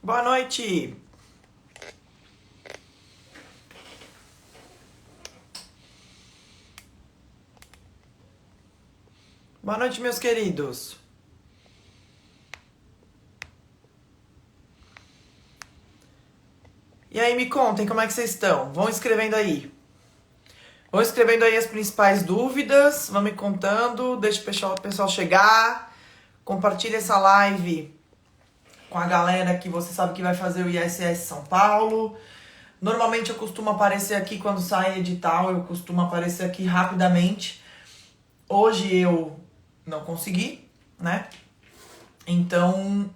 Boa noite. Boa noite, meus queridos. E aí, me contem como é que vocês estão. Vão escrevendo aí. Vão escrevendo aí as principais dúvidas. Vão me contando. Deixa o pessoal chegar. Compartilha essa live com a galera que você sabe que vai fazer o ISS São Paulo. Normalmente eu costumo aparecer aqui quando sai edital. Eu costumo aparecer aqui rapidamente. Hoje eu não consegui, né? Então,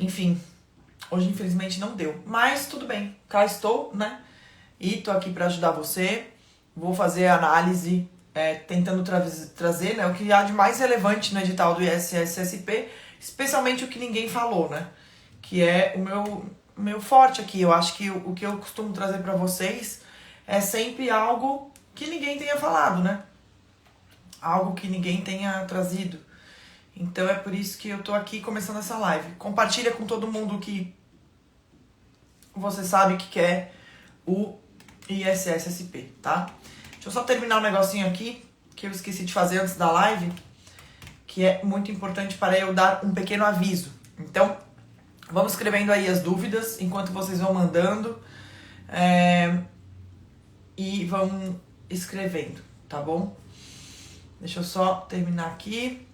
enfim, hoje infelizmente não deu. Mas tudo bem, cá estou, né? E tô aqui para ajudar você. Vou fazer a análise, tentando trazer, né, o que há de mais relevante no edital do ISS-SP, especialmente o que ninguém falou, né? Que é o meu forte aqui. Eu acho que o que eu costumo trazer para vocês é sempre algo que ninguém tenha falado, né? Algo que ninguém tenha trazido. Então é por isso que eu tô aqui começando essa live. Compartilha com todo mundo que você sabe que quer o ISS-SP, tá? Deixa eu só terminar um negocinho aqui que eu esqueci de fazer antes da live, que é muito importante para eu dar um pequeno aviso. Então, vamos escrevendo aí as dúvidas enquanto vocês vão mandando e vão escrevendo, tá bom? Deixa eu só terminar aqui.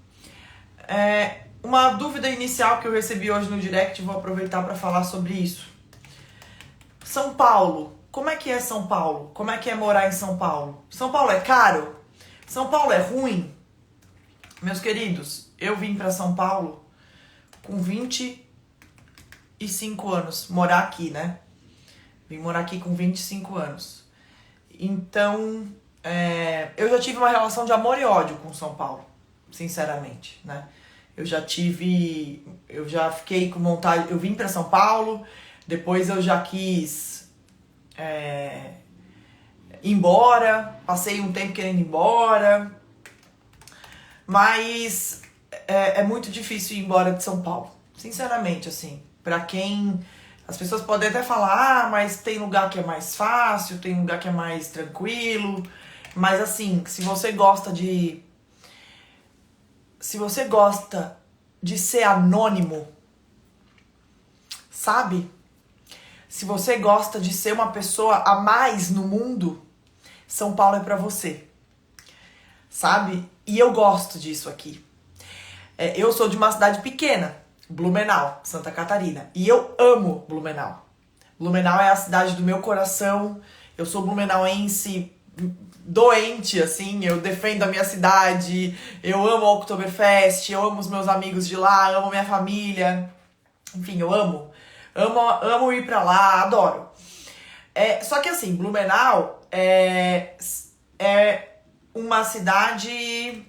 Uma dúvida inicial que eu recebi hoje no direct, vou aproveitar para falar sobre isso. São Paulo. Como é que é São Paulo? Como é que é morar em São Paulo? São Paulo é caro? São Paulo é ruim? Meus queridos, eu vim para São Paulo com 25 anos, morar aqui, né? Vim morar aqui com 25 anos. Então, eu já tive uma relação de amor e ódio com São Paulo, sinceramente, né? Eu já fiquei com vontade, eu vim para São Paulo, depois eu já quis ir embora, passei um tempo querendo ir embora, mas é muito difícil ir embora de São Paulo, sinceramente, assim, pra quem... As pessoas podem até falar, mas tem lugar que é mais fácil, tem lugar que é mais tranquilo, mas assim, se você gosta de ser anônimo, sabe? Se você gosta de ser uma pessoa a mais no mundo, São Paulo é pra você, sabe? E eu gosto disso aqui. Eu sou de uma cidade pequena, Blumenau, Santa Catarina, e eu amo Blumenau. Blumenau é a cidade do meu coração, eu sou blumenauense doente, assim, eu defendo a minha cidade, eu amo a Oktoberfest, eu amo os meus amigos de lá, amo minha família, enfim, eu amo ir pra lá, adoro. Só que assim, Blumenau é uma cidade...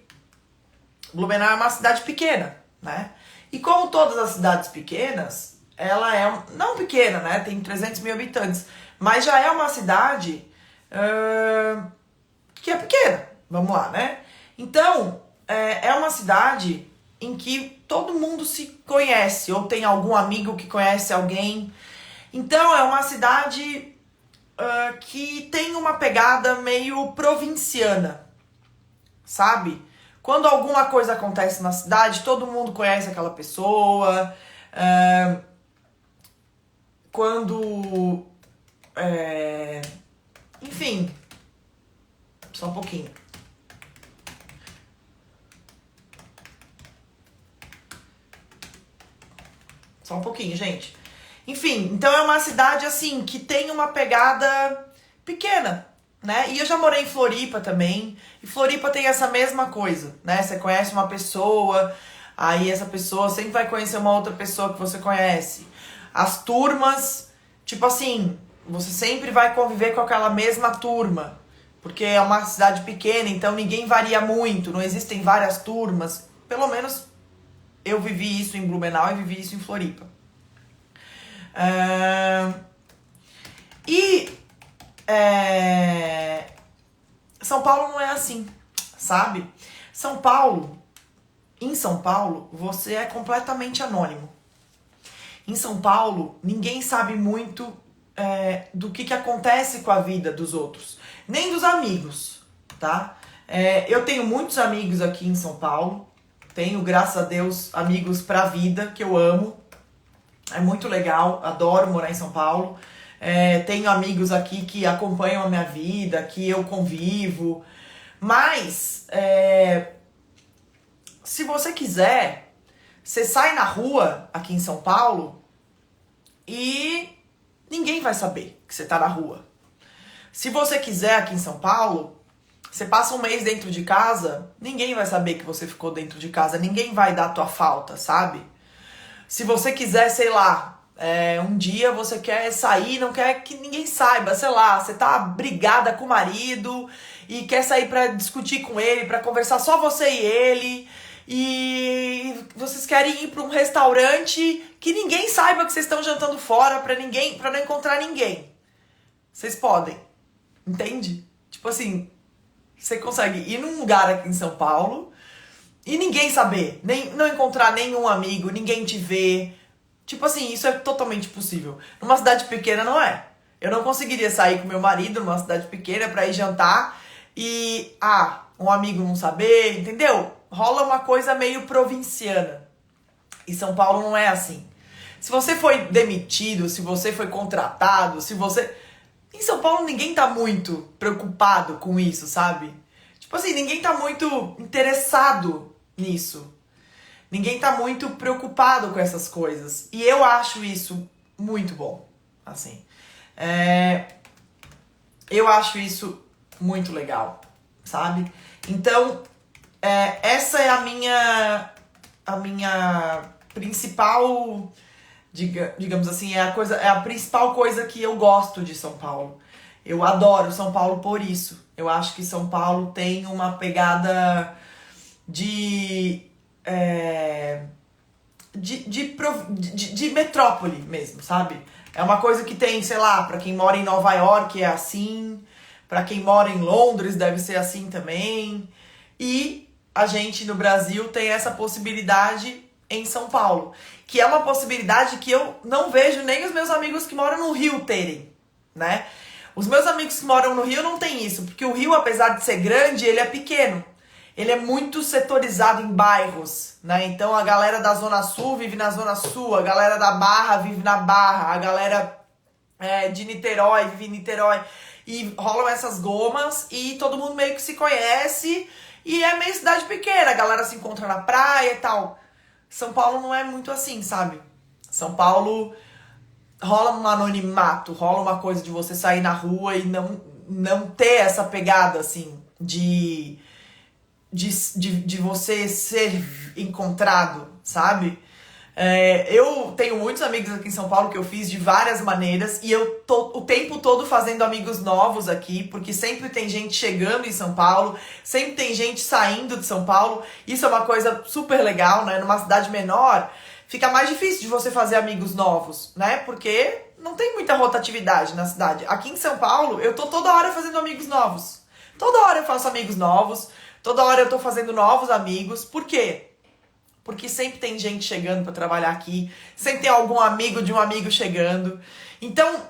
Blumenau é uma cidade pequena, né? E como todas as cidades pequenas, ela é, não pequena, né? Tem 300 mil habitantes, mas já é uma cidade que é pequena, vamos lá, né? Então, é uma cidade em que todo mundo se conhece, ou tem algum amigo que conhece alguém. Então, é uma cidade que tem uma pegada meio provinciana, sabe? Quando alguma coisa acontece na cidade, todo mundo conhece aquela pessoa. Quando... enfim... Só um pouquinho. Só um pouquinho, gente. Enfim, então é uma cidade, assim, que tem uma pegada pequena, né? E eu já morei em Floripa também. E Floripa tem essa mesma coisa, né? Você conhece uma pessoa, aí essa pessoa sempre vai conhecer uma outra pessoa que você conhece. As turmas, tipo assim, você sempre vai conviver com aquela mesma turma. Porque é uma cidade pequena, então ninguém varia muito, não existem várias turmas. Pelo menos eu vivi isso em Blumenau e vivi isso em Floripa. São Paulo não é assim, sabe? Em São Paulo, você é completamente anônimo. Em São Paulo, ninguém sabe muito do que acontece com a vida dos outros, nem dos amigos, tá? Eu tenho muitos amigos aqui em São Paulo, tenho, graças a Deus, amigos pra vida, que eu amo, é muito legal, adoro morar em São Paulo. Tenho amigos aqui que acompanham a minha vida, que eu convivo, mas se você quiser, você sai na rua aqui em São Paulo e ninguém vai saber que você tá na rua. Se você quiser aqui em São Paulo, você passa um mês dentro de casa, ninguém vai saber que você ficou dentro de casa, ninguém vai dar tua falta, sabe? Se você quiser, sei lá, um dia você quer sair, não quer que ninguém saiba, sei lá, você tá brigada com o marido e quer sair pra discutir com ele, pra conversar só você e ele, e vocês querem ir pra um restaurante que ninguém saiba que vocês estão jantando fora, pra não encontrar ninguém. Vocês podem, entende? Tipo assim, você consegue ir num lugar aqui em São Paulo e ninguém saber, não encontrar nenhum amigo, ninguém te ver. Tipo assim, isso é totalmente possível. Numa cidade pequena não é. Eu não conseguiria sair com meu marido numa cidade pequena pra ir jantar e, um amigo não saber, entendeu? Rola uma coisa meio provinciana. E São Paulo não é assim. Se você foi demitido, se você foi contratado, em São Paulo ninguém tá muito preocupado com isso, sabe? Tipo assim, ninguém tá muito interessado nisso. Ninguém tá muito preocupado com essas coisas. E eu acho isso muito bom, assim. Eu acho isso muito legal, sabe? Então, essa é a minha principal, digamos assim, é a principal coisa que eu gosto de São Paulo. Eu adoro São Paulo por isso. Eu acho que São Paulo tem uma pegada de metrópole mesmo, sabe? É uma coisa que tem, sei lá, pra quem mora em Nova York é assim, pra quem mora em Londres deve ser assim também. E a gente no Brasil tem essa possibilidade em São Paulo, que é uma possibilidade que eu não vejo nem os meus amigos que moram no Rio terem, né? Os meus amigos que moram no Rio não tem isso, porque o Rio, apesar de ser grande, ele é pequeno. Ele é muito setorizado em bairros, né? Então a galera da Zona Sul vive na Zona Sul, a galera da Barra vive na Barra, a galera de Niterói vive em Niterói. E rolam essas gomas e todo mundo meio que se conhece e é meio cidade pequena, a galera se encontra na praia e tal. São Paulo não é muito assim, sabe? São Paulo rola um anonimato, rola uma coisa de você sair na rua e não ter essa pegada, assim, de você ser encontrado, sabe? Eu tenho muitos amigos aqui em São Paulo que eu fiz de várias maneiras e eu tô o tempo todo fazendo amigos novos aqui, porque sempre tem gente chegando em São Paulo, sempre tem gente saindo de São Paulo. Isso é uma coisa super legal, né? Numa cidade menor, fica mais difícil de você fazer amigos novos, né? Porque não tem muita rotatividade na cidade. Aqui em São Paulo, eu tô toda hora fazendo amigos novos. Toda hora eu faço amigos novos, toda hora eu tô fazendo novos amigos. Por quê? Porque sempre tem gente chegando pra trabalhar aqui, sempre tem algum amigo de um amigo chegando. Então,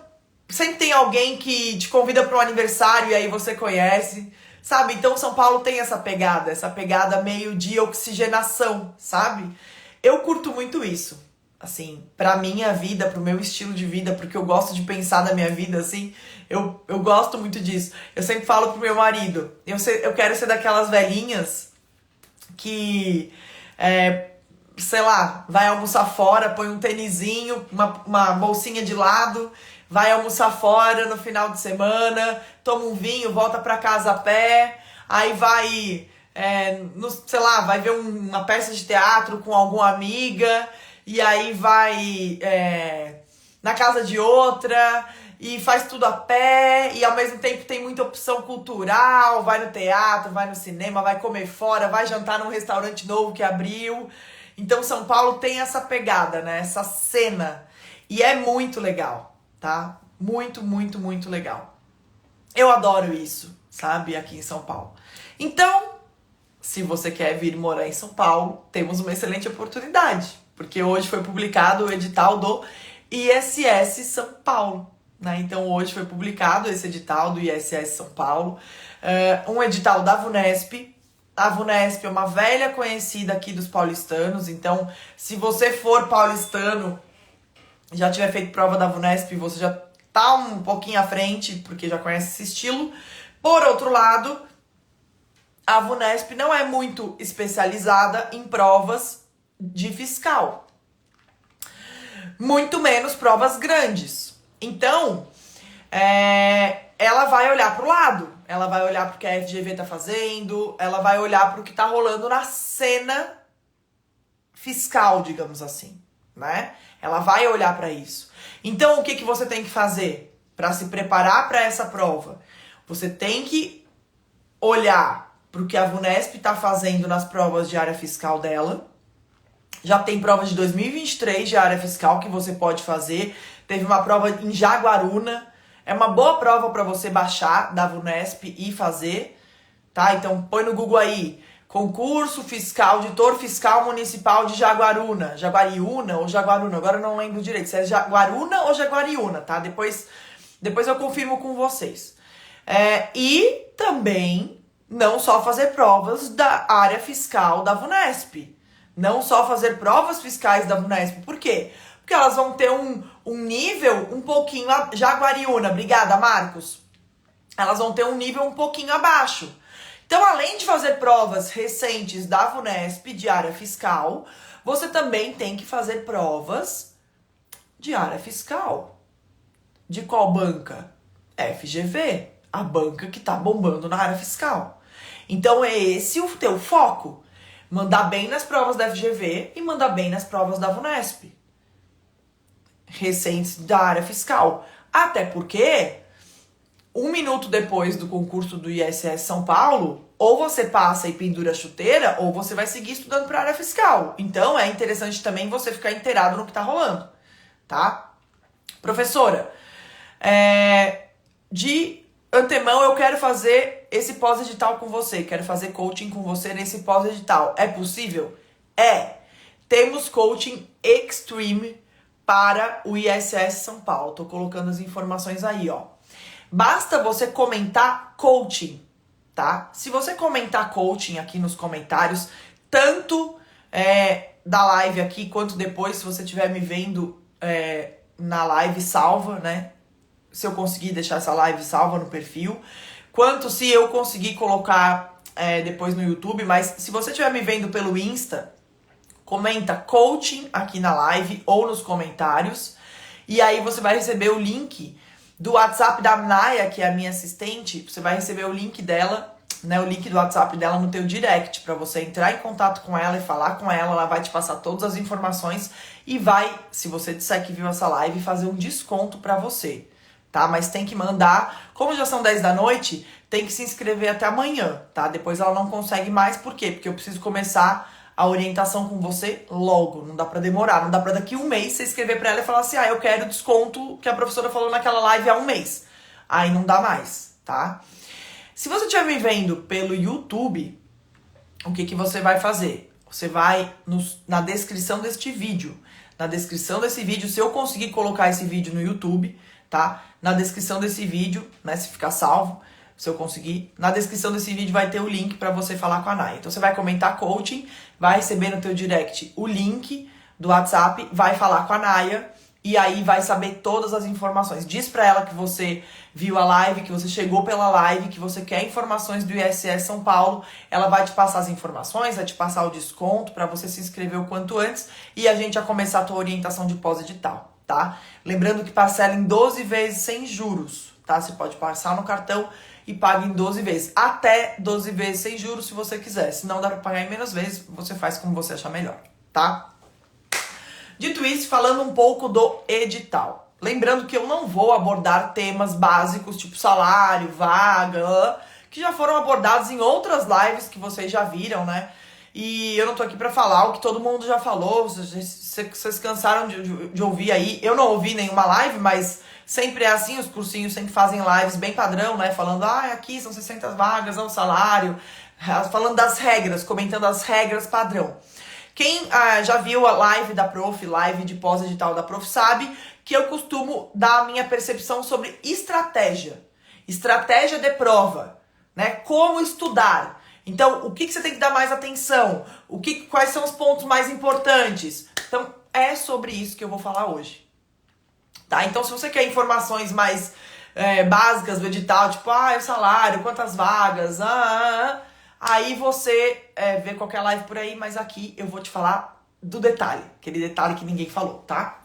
sempre tem alguém que te convida para um aniversário e aí você conhece, sabe? Então, São Paulo tem essa pegada meio de oxigenação, sabe? Eu curto muito isso, assim, pra minha vida, pro meu estilo de vida, porque eu gosto de pensar da minha vida, assim, eu gosto muito disso. Eu sempre falo pro meu marido, eu quero ser daquelas velhinhas que... sei lá, vai almoçar fora, põe um tênisinho, uma bolsinha de lado, vai almoçar fora no final de semana, toma um vinho, volta pra casa a pé, aí vai, sei lá, vai ver uma peça de teatro com alguma amiga, e aí vai na casa de outra, e faz tudo a pé, e ao mesmo tempo tem muita opção cultural, vai no teatro, vai no cinema, vai comer fora, vai jantar num restaurante novo que abriu. Então São Paulo tem essa pegada, né? Essa cena. E é muito legal, tá? Muito, muito, muito legal. Eu adoro isso, sabe? Aqui em São Paulo. Então, se você quer vir morar em São Paulo, temos uma excelente oportunidade. porque hoje foi publicado o edital do ISS São Paulo, né? Então hoje foi publicado esse edital do ISS São Paulo, um edital da VUNESP. A VUNESP é uma velha conhecida aqui dos paulistanos, então se você for paulistano, já tiver feito prova da VUNESP, você já tá um pouquinho à frente, porque já conhece esse estilo. Por outro lado, a VUNESP não é muito especializada em provas de fiscal, muito menos provas grandes. Então, ela vai olhar pro lado, ela vai olhar pro que a FGV tá fazendo, ela vai olhar pro que tá rolando na cena fiscal, digamos assim, né? Ela vai olhar para isso. Então, o que que você tem que fazer para se preparar para essa prova? Você tem que olhar para o que a VUNESP está fazendo nas provas de área fiscal dela. Já tem prova de 2023 de área fiscal que você pode fazer. Teve uma prova em Jaguaruna. É uma boa prova para você baixar da VUNESP e fazer, tá? Então, põe no Google aí. Concurso fiscal, auditor fiscal municipal de Jaguaruna. Jaguariúna ou Jaguaruna, agora eu não lembro direito se é Jaguaruna ou Jaguariúna, tá? Depois eu confirmo com vocês. E também não só fazer provas da área fiscal da VUNESP. Não só fazer provas fiscais da VUNESP. Por quê? Porque elas vão ter um nível um pouquinho... Jaguariúna, obrigada, Marcos. Elas vão ter um nível um pouquinho abaixo. Então, além de fazer provas recentes da VUNESP de área fiscal, você também tem que fazer provas de área fiscal. De qual banca? FGV, a banca que tá bombando na área fiscal. Então, é esse o teu foco. Mandar bem nas provas da FGV e mandar bem nas provas da VUNESP. Recentes da área fiscal. Até porque... 1 minuto depois do concurso do ISS São Paulo, ou você passa e pendura a chuteira, ou você vai seguir estudando para a área fiscal. Então, é interessante também você ficar inteirado no que tá rolando, tá? Professora, de antemão eu quero fazer esse pós-edital com você, quero fazer coaching com você nesse pós-edital. É possível? É. Temos coaching extreme para o ISS São Paulo. Tô colocando as informações aí, ó. Basta você comentar coaching, tá? Se você comentar coaching aqui nos comentários, tanto da live aqui, quanto depois, se você estiver me vendo na live salva, né? Se eu conseguir deixar essa live salva no perfil, quanto se eu conseguir colocar depois no YouTube, mas se você estiver me vendo pelo Insta, comenta coaching aqui na live ou nos comentários, e aí você vai receber o link do WhatsApp da Naya, que é a minha assistente. Você vai receber o link dela, né, o link do WhatsApp dela no teu direct, para você entrar em contato com ela e falar com ela. Ela vai te passar todas as informações e vai, se você disser que viu essa live, fazer um desconto para você, tá? Mas tem que mandar, como já são 10 da noite, tem que se inscrever até amanhã, tá? Depois ela não consegue mais, por quê? Porque eu preciso começar a orientação com você logo, não dá pra demorar, não dá pra daqui 1 mês você escrever pra ela e falar assim, eu quero o desconto que a professora falou naquela live há 1 mês. Aí não dá mais, tá? Se você estiver me vendo pelo YouTube, o que que você vai fazer? Você vai na descrição deste vídeo. Na descrição desse vídeo, se eu conseguir colocar esse vídeo no YouTube, tá? Na descrição desse vídeo, né, se ficar salvo, se eu conseguir, na descrição desse vídeo vai ter o link para você falar com a Naya. Então você vai comentar coaching, vai receber no teu direct o link do WhatsApp, vai falar com a Naya e aí vai saber todas as informações. Diz para ela que você viu a live, que você chegou pela live, que você quer informações do ISS São Paulo. Ela vai te passar as informações, vai te passar o desconto para você se inscrever o quanto antes e a gente já começar a tua orientação de pós-edital, tá? Lembrando que parcela em 12 vezes sem juros, tá? Você pode passar no cartão e paga em 12 vezes. Até 12 vezes sem juros, se você quiser. Se não dá pra pagar em menos vezes, você faz como você achar melhor, tá? Dito isso, falando um pouco do edital. Lembrando que eu não vou abordar temas básicos, tipo salário, vaga, que já foram abordados em outras lives que vocês já viram, né? E eu não tô aqui pra falar o que todo mundo já falou, vocês cansaram de ouvir aí. Eu não ouvi nenhuma live, mas sempre é assim, os cursinhos sempre fazem lives bem padrão, né? Falando, aqui são 60 vagas, é o salário, falando das regras, comentando as regras padrão. Quem já viu a live da Prof, live de pós-edital da Prof, sabe que eu costumo dar a minha percepção sobre estratégia. Estratégia de prova, né? Como estudar. Então, o que você tem que dar mais atenção? Quais são os pontos mais importantes? Então, é sobre isso que eu vou falar hoje. Tá? Então, se você quer informações mais básicas do edital, tipo, o salário, quantas vagas, aí você vê qualquer live por aí, mas aqui eu vou te falar do detalhe, aquele detalhe que ninguém falou, tá?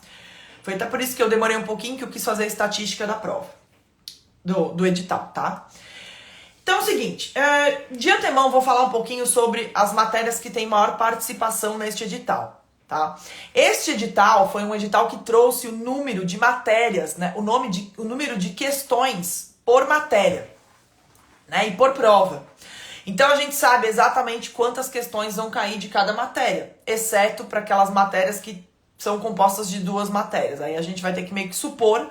Foi até por isso que eu demorei um pouquinho, que eu quis fazer a estatística da prova, do edital, tá? Então é o seguinte, de antemão vou falar um pouquinho sobre as matérias que têm maior participação neste edital, tá? Este edital foi um edital que trouxe o número de matérias, né? O número de questões por matéria, né? E por prova. Então a gente sabe exatamente quantas questões vão cair de cada matéria, exceto para aquelas matérias que são compostas de 2 matérias. Aí a gente vai ter que meio que supor,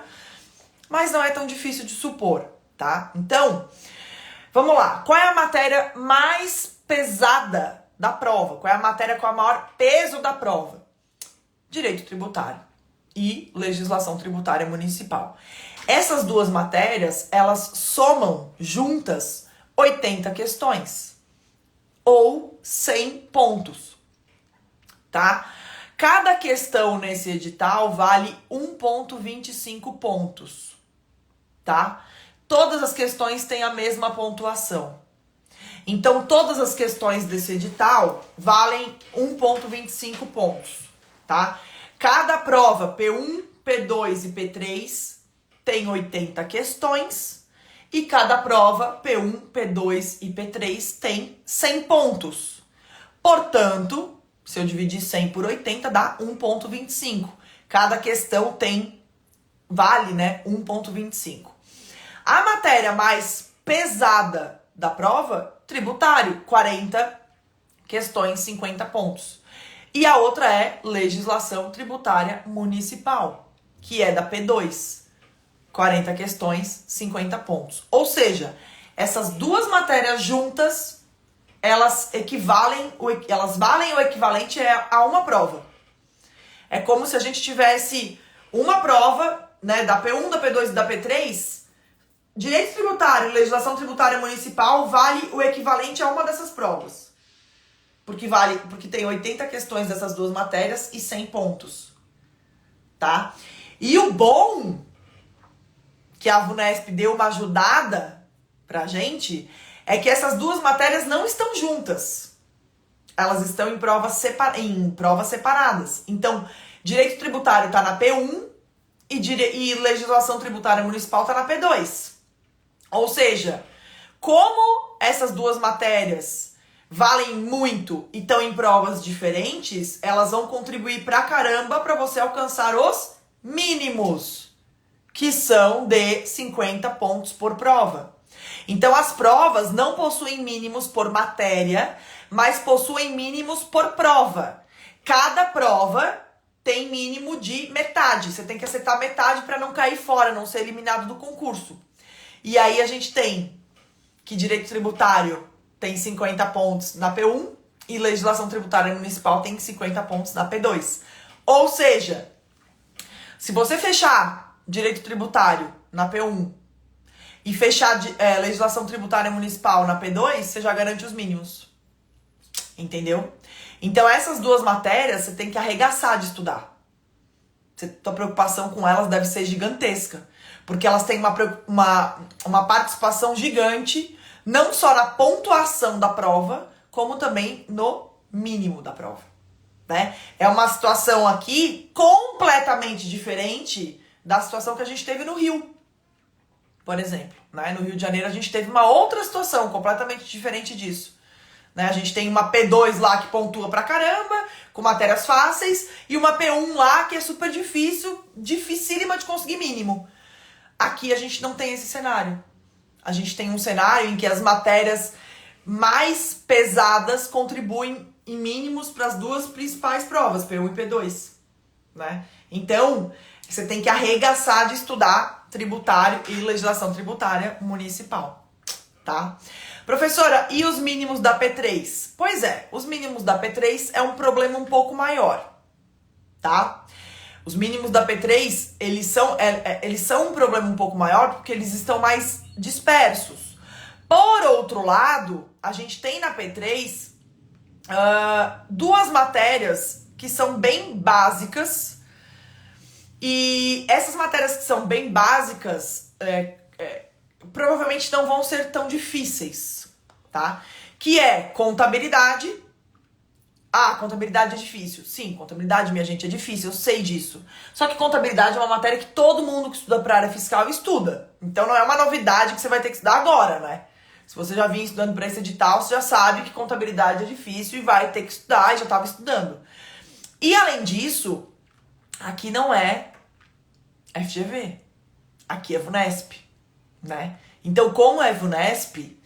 mas não é tão difícil de supor, tá? Então, vamos lá. Qual é a matéria mais pesada da prova? Qual é a matéria com o maior peso da prova? Direito tributário e legislação tributária municipal. Essas 2 matérias, elas somam juntas 80 questões ou 100 pontos, tá? Cada questão nesse edital vale 1,25 pontos, tá? Todas as questões têm a mesma pontuação. Então, todas as questões desse edital valem 1,25 pontos, tá? Cada prova, P1, P2 e P3, tem 80 questões. E cada prova, P1, P2 e P3, tem 100 pontos. Portanto, se eu dividir 100 por 80, dá 1,25. Cada questão vale, né, 1,25. A matéria mais pesada da prova, tributário, 40 questões, 50 pontos. E a outra é legislação tributária municipal, que é da P2. 40 questões, 50 pontos. Ou seja, essas 2 matérias juntas, elas valem o equivalente a uma prova. É como se a gente tivesse uma prova, né, da P1, da P2 e da P3. Direito tributário e legislação tributária municipal vale o equivalente a uma dessas provas. Porque tem 80 questões dessas 2 matérias e 100 pontos. Tá? E o bom que a VUNESP deu uma ajudada pra gente é que essas 2 matérias não estão juntas. Elas estão em provas separadas. Então, direito tributário tá na P1 e legislação tributária municipal tá na P2. Ou seja, como essas 2 matérias valem muito e estão em provas diferentes, elas vão contribuir pra caramba para você alcançar os mínimos, que são de 50 pontos por prova. Então, as provas não possuem mínimos por matéria, mas possuem mínimos por prova. Cada prova tem mínimo de metade. Você tem que acertar metade para não cair fora, não ser eliminado do concurso. E aí a gente tem que direito tributário tem 50 pontos na P1 e legislação tributária municipal tem 50 pontos na P2. Ou seja, se você fechar direito tributário na P1 e fechar legislação tributária municipal na P2, você já garante os mínimos. Entendeu? Então essas 2 matérias você tem que arregaçar de estudar. Tua preocupação com elas deve ser gigantesca. Porque elas têm uma participação gigante, não só na pontuação da prova, como também no mínimo da prova. Né? É uma situação aqui completamente diferente da situação que a gente teve no Rio, por exemplo. Né? No Rio de Janeiro a gente teve uma outra situação completamente diferente disso. Né? A gente tem uma P2 lá que pontua pra caramba, com matérias fáceis, e uma P1 lá que é super difícil, dificílima de conseguir mínimo. Aqui a gente não tem esse cenário. A gente tem um cenário em que as matérias mais pesadas contribuem em mínimos para as 2 principais provas, P1 e P2. Né? Então, você tem que arregaçar de estudar tributário e legislação tributária municipal. Tá? Professora, e os mínimos da P3? Pois é, os mínimos da P3 é um problema um pouco maior, tá? Os mínimos da P3, eles são um problema um pouco maior porque eles estão mais dispersos. Por outro lado, a gente tem na P3 duas matérias que são bem básicas, e essas matérias que são bem básicas provavelmente não vão ser tão difíceis, tá? Que é contabilidade. Ah, contabilidade é difícil. Sim, contabilidade, minha gente, é difícil, eu sei disso. Só que contabilidade é uma matéria que todo mundo que estuda para área fiscal estuda. Então não é uma novidade que você vai ter que estudar agora, né? Se você já vinha estudando para esse edital, você já sabe que contabilidade é difícil e vai ter que estudar, e já estava estudando. E além disso, aqui não é FGV, aqui é VUNESP, né? Então, como é VUNESP,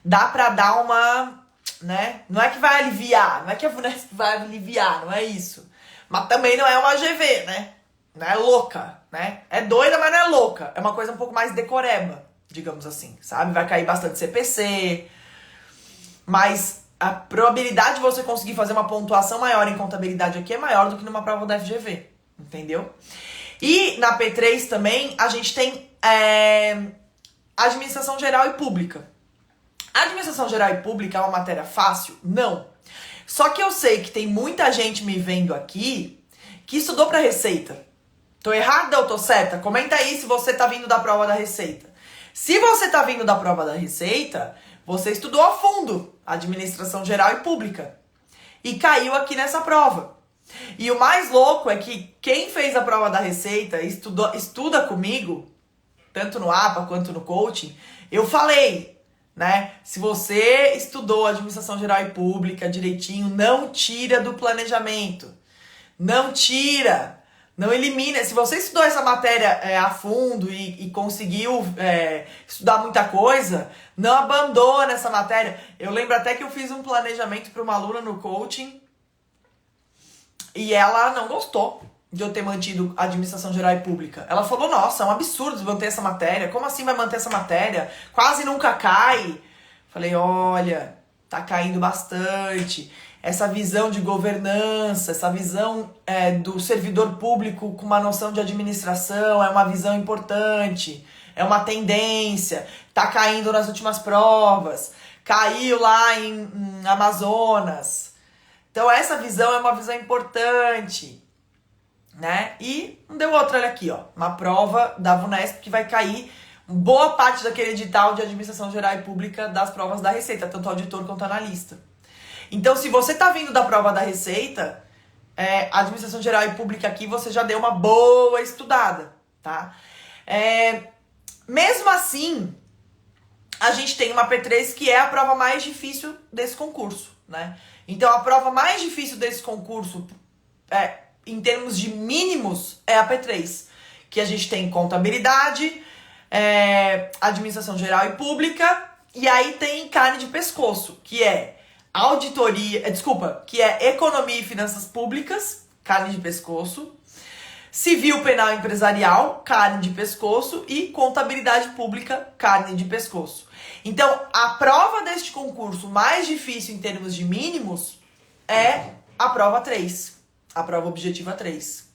dá pra dar uma, né? Não é que vai aliviar, não é que a VUNESP vai aliviar, não é isso. Mas também não é uma AGV, né? Não é louca, né? É doida, mas não é louca. É uma coisa um pouco mais decoreba, digamos assim, sabe? Vai cair bastante CPC, mas a probabilidade de você conseguir fazer uma pontuação maior em contabilidade aqui é maior do que numa prova da FGV, entendeu? E na P3 também a gente tem Administração Geral e Pública. A Administração Geral e Pública é uma matéria fácil? Não. Só que eu sei que tem muita gente me vendo aqui que estudou para Receita. Tô errada ou tô certa? Comenta aí se você tá vindo da prova da Receita. Se você tá vindo da prova da Receita, você estudou a fundo Administração Geral e Pública e caiu aqui nessa prova. E o mais louco é que quem fez a prova da Receita estuda comigo, tanto no APA quanto no coaching, eu falei, né? Se você estudou Administração Geral e Pública direitinho, não tira do planejamento. Não tira. Não elimina. Se você estudou essa matéria a fundo e conseguiu estudar muita coisa, não abandona essa matéria. Eu lembro até que eu fiz um planejamento para uma aluna no coaching e ela não gostou de eu ter mantido Administração Geral e Pública. Ela falou, nossa, é um absurdo manter essa matéria. Como assim vai manter essa matéria? Quase nunca cai. Falei, olha, tá caindo bastante. Essa visão de governança, essa visão do servidor público com uma noção de administração é uma visão importante, é uma tendência, tá caindo nas últimas provas, caiu lá em Amazonas. Então essa visão é uma visão importante, né? E não deu outra, olha aqui, ó, uma prova da VUNESP que vai cair boa parte daquele edital de Administração Geral e Pública das provas da Receita, tanto auditor quanto analista. Então, se você tá vindo da prova da Receita, Administração Geral e Pública aqui, você já deu uma boa estudada, tá? Mesmo assim, a gente tem uma P3 que é a prova mais difícil desse concurso, né? Então, a prova mais difícil desse concurso, em termos de mínimos, é a P3. Que a gente tem contabilidade, Administração Geral e Pública, e aí tem carne de pescoço, que é que é Economia e Finanças Públicas, carne de pescoço, Civil, Penal e Empresarial, carne de pescoço, e Contabilidade Pública, carne de pescoço. Então, a prova deste concurso mais difícil em termos de mínimos é a prova 3, a prova objetiva 3.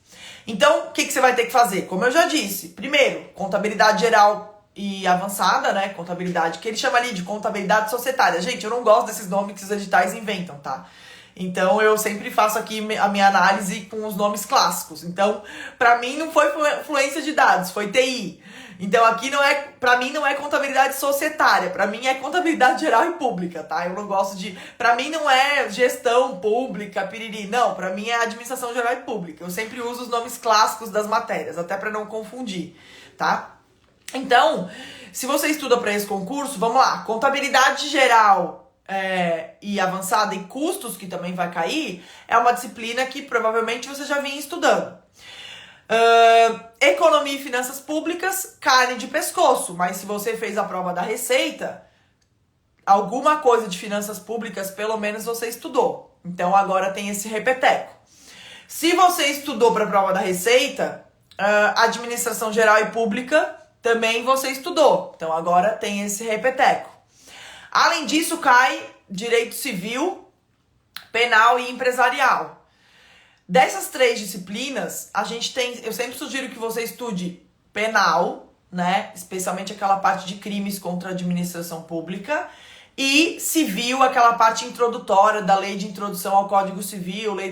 Então, o que você vai ter que fazer? Como eu já disse, primeiro, contabilidade geral e avançada, né? Contabilidade, que ele chama ali de contabilidade societária. Gente, eu não gosto desses nomes que os editais inventam, tá? Então, eu sempre faço aqui a minha análise com os nomes clássicos. Então, pra mim não foi fluência de dados, foi TI. Então, aqui pra mim não é contabilidade societária, pra mim é contabilidade geral e pública, tá? Eu não gosto pra mim não é gestão pública, piriri, não, pra mim é administração geral e pública. Eu sempre uso os nomes clássicos das matérias, até pra não confundir, tá? Então, se você estuda para esse concurso, vamos lá, contabilidade geral e avançada e custos, que também vai cair, é uma disciplina que provavelmente você já vinha estudando. Economia e Finanças Públicas, carne de pescoço, mas se você fez a prova da Receita, alguma coisa de finanças públicas, pelo menos você estudou. Então agora tem esse repeteco. Se você estudou para a prova da Receita, Administração Geral e Pública, também você estudou. Então agora tem esse repeteco. Além disso, cai direito civil, penal e empresarial. Dessas 3 disciplinas, a gente tem... Eu sempre sugiro que você estude penal, né? Especialmente aquela parte de crimes contra a administração pública. E civil, aquela parte introdutória da lei de introdução ao Código Civil, lei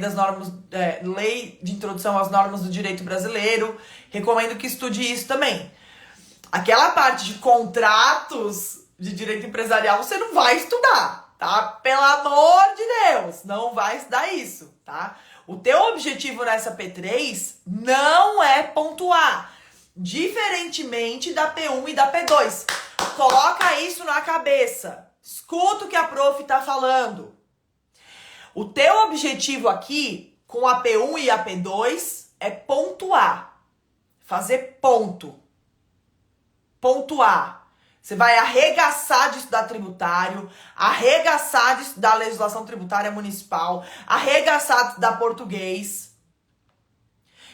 de introdução às normas do direito brasileiro. Recomendo que estude isso também. Aquela parte de contratos de direito empresarial você não vai estudar, tá? Pelo amor de Deus, não vai estudar isso, tá? O teu objetivo nessa P3 não é pontuar, diferentemente da P1 e da P2. Coloca isso na cabeça. Escuta o que a prof tá falando. O teu objetivo aqui, com a P1 e a P2, é pontuar. Fazer ponto. Pontuar. Você vai arregaçar de estudar tributário, arregaçar de estudar legislação tributária municipal, arregaçar de estudar português.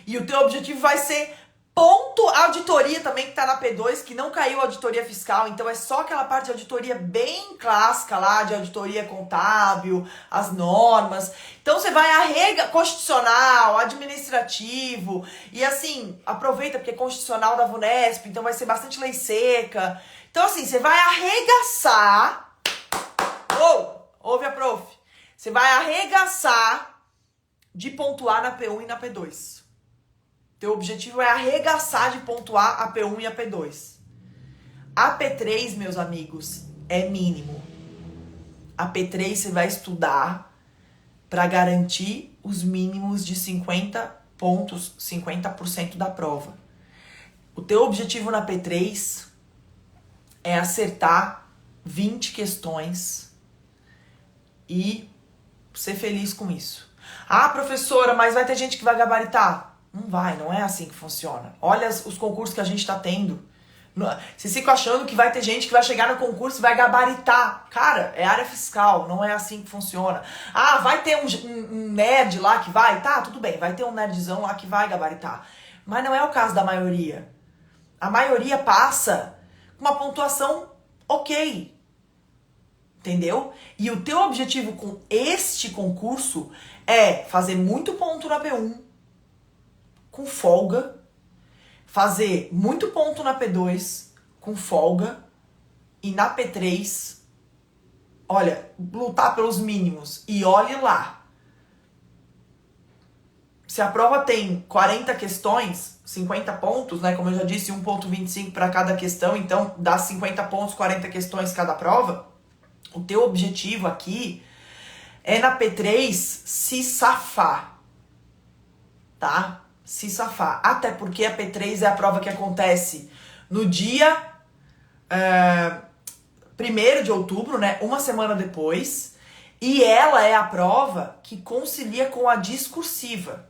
E o teu objetivo vai ser ponto auditoria também, que tá na P2, que não caiu a auditoria fiscal, então é só aquela parte de auditoria bem clássica lá, de auditoria contábil, as normas. Então você vai constitucional, administrativo, e assim, aproveita porque é constitucional da VUNESP, então vai ser bastante lei seca. Então assim, você vai arregaçar, ouve a prof, você vai arregaçar de pontuar na P1 e na P2. Teu objetivo é arregaçar de pontuar a P1 e a P2. A P3, meus amigos, é mínimo. A P3 você vai estudar para garantir os mínimos de 50 pontos, 50% da prova. O teu objetivo na P3 é acertar 20 questões e ser feliz com isso. Ah, professora, mas vai ter gente que vai gabaritar? Não vai, não é assim que funciona. Olha os concursos que a gente tá tendo. Vocês ficam achando que vai ter gente que vai chegar no concurso e vai gabaritar. Cara, é área fiscal, não é assim que funciona. Ah, vai ter um nerd lá que vai? Tá, tudo bem, vai ter um nerdzão lá que vai gabaritar. Mas não é o caso da maioria. A maioria passa com uma pontuação ok. Entendeu? E o teu objetivo com este concurso é fazer muito ponto na P1, com folga, fazer muito ponto na P2, com folga, e na P3, olha, lutar pelos mínimos. E olhe lá. Se a prova tem 40 questões, 50 pontos, né? Como eu já disse, 1,25 para cada questão, então dá 50 pontos, 40 questões cada prova. O teu objetivo aqui é na P3 se safar, tá? Se safar. Até porque a P3 é a prova que acontece no dia 1º de outubro, né? Uma semana depois. E ela é a prova que concilia com a discursiva.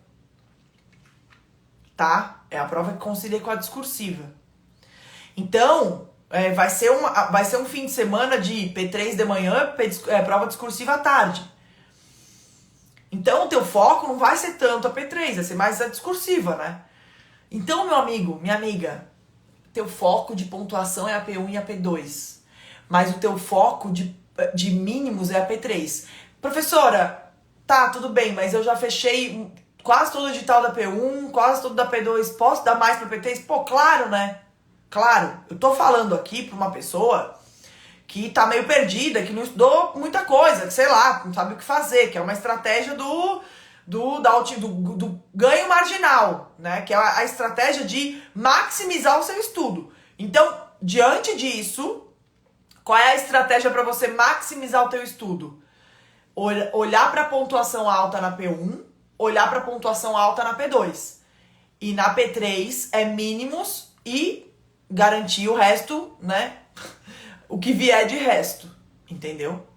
Tá? É a prova que concilia com a discursiva. Então, vai ser um fim de semana de P3 de manhã, prova discursiva à tarde. Então, o teu foco não vai ser tanto a P3, vai ser mais a discursiva, né? Então, meu amigo, minha amiga, teu foco de pontuação é a P1 e a P2. Mas o teu foco de mínimos é a P3. Professora, tá, tudo bem, mas eu já fechei quase todo o edital da P1, quase todo da P2, posso dar mais pra P3? Pô, claro, né? Claro, eu tô falando aqui pra uma pessoa que tá meio perdida, que não estudou muita coisa, que sei lá, não sabe o que fazer, que é uma estratégia do ganho marginal, né? Que é a estratégia de maximizar o seu estudo. Então, diante disso, qual é a estratégia para você maximizar o teu estudo? Olhar para a pontuação alta na P1, olhar para a pontuação alta na P2. E na P3 é mínimos e garantir o resto, né? O que vier de resto, entendeu?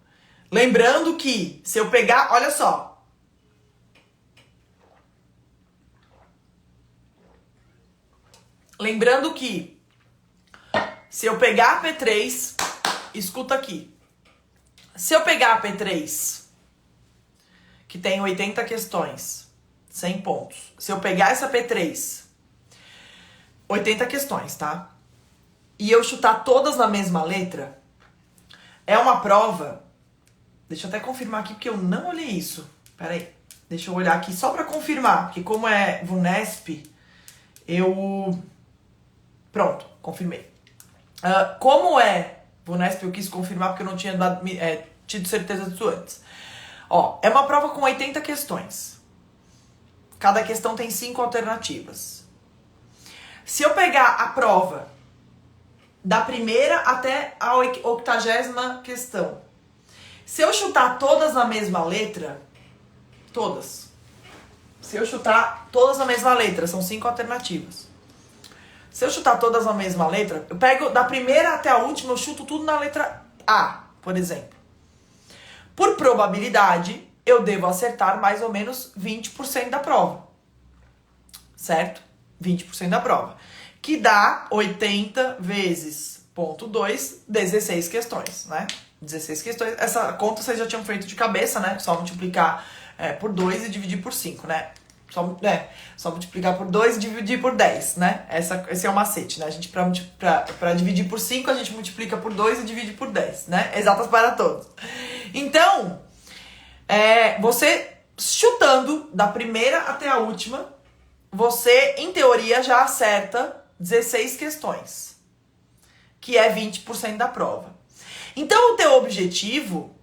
Lembrando que se eu pegar, olha só. Lembrando que se eu pegar a P3, escuta aqui. Se eu pegar a P3, que tem 80 questões, 100 pontos. Se eu pegar essa P3, 80 questões, tá? E eu chutar todas na mesma letra, é uma prova. Deixa eu até confirmar aqui, porque eu não olhei isso. Pera aí. Deixa eu olhar aqui só pra confirmar. Porque como é VUNESP, Pronto, confirmei. Como é VUNESP, eu quis confirmar porque eu não tinha tido certeza disso antes. Ó, é uma prova com 80 questões. Cada questão tem 5 alternativas. Se eu pegar a prova da primeira até a 80ª questão, se eu chutar todas na mesma letra, se eu chutar todas na mesma letra, são 5 alternativas. Se eu chutar todas na mesma letra, eu pego da primeira até a última, eu chuto tudo na letra A, por exemplo. Por probabilidade, eu devo acertar mais ou menos 20% da prova. Certo? 20% da prova. Que dá 80 vezes 0,2, 16 questões, né? 16 questões. Essa conta vocês já tinham feito de cabeça, né? Só multiplicar por 2 e dividir por 5, né? Só multiplicar por 2 e dividir por 10, né? Esse é o macete, né? A gente, pra dividir por 5, a gente multiplica por 2 e divide por 10, né? Exatas para todos. Então, você chutando da primeira até a última, você, em teoria, já acerta 16 questões, que é 20% da prova. Então, o teu objetivo